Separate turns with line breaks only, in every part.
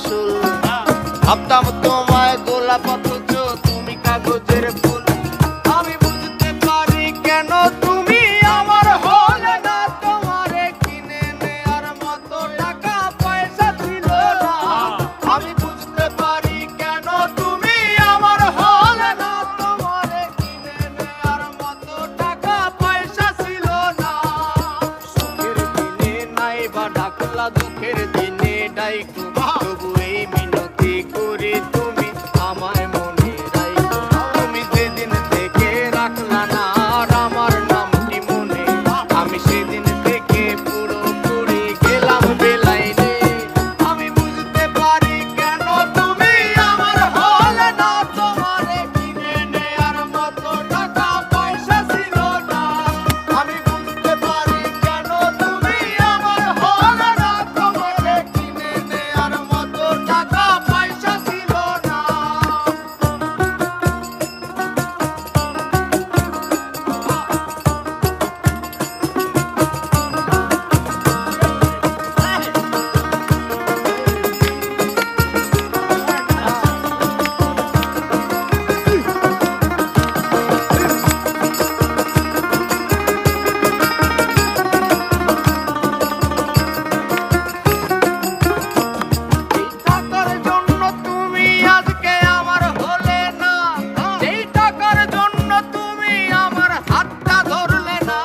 আসল। ভাবতাম তোমায় গোলাপ অথচ তুমি কাগজের ফুল। আমি বুঝতে পারি কেন তুমি আমার হলে না, তোমারে কিনে নেয়ার মতো টাকা পয়সা ছিল না। আমি বুঝতে পারি কেন তুমি আমার হলে না, তোমারে কিনে নেয়ার মতো টাকা পয়সা ছিল না। সুখের দিনে নাই বা ডাকলা, দুঃখের দিনে ডাইকো, তবু এই মিনতি করি তুমি আমায় মনে রাইখো। তুমি যেদিন থেকে রাখলা না আর আমার নামটি মনে, আমি সেদিন থেকে পুরোপুরি গেলাম বেলাইনে। আমি বুঝতে পারি কেন তুমি আমার হলে না, তোমারে কিনে নেয়ার মতো টাকা পয়সা ছিল না। আমি বুঝতে পারি কেন তুমি আমার হলে না, তোমারে কিনে নেয়ার মতো টাকা পয়সা ছিল না। এই টাকার জন্য তুমি আজকে আমার হলে না, যেই টাকার জন্য তুমি আমার হাতটা ধরলে না।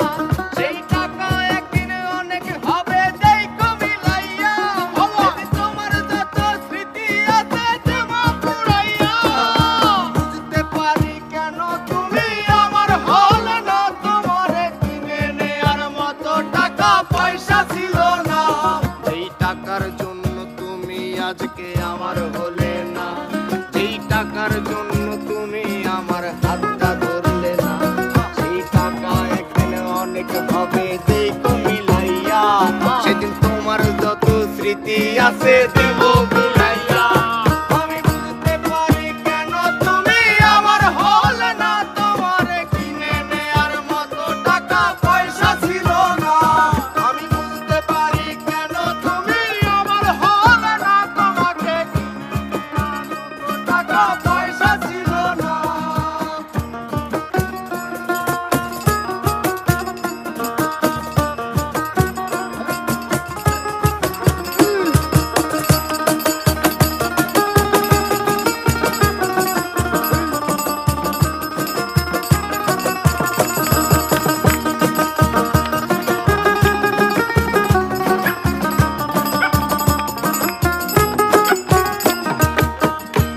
সেই টাকা একদিন অনেক হবে দেখো মিলাইয়া, তোমার যত স্মৃতি আছে জমা পুরাইয়া। বুঝতে পারি কেন তুমি আমার হলে না, তোমারে কিনে নেয়ার মতো টাকা পয়সা ছিল না। যেই টাকার জন্য তুমি আজকে আমার হলে না, যেই টাকার জন্য তুমি আমার হাতটা ধরলে না। সেই টাকা একদিন অনেক হবে দেখো মিলাইয়া, সেদিন তোমার যত স্মৃতি আছে দেব বুলাইয়া। আমি বুঝতে পারি কেন তুমি আমার হলে না, তোমারে কিনে নেয়ার মতো টাকা পয়সা ছিল না। আমি বুঝতে পারি কেন তুমি আমার হলে না, তোমাকে কিনে নেয়ার মতো টাকা পয়সা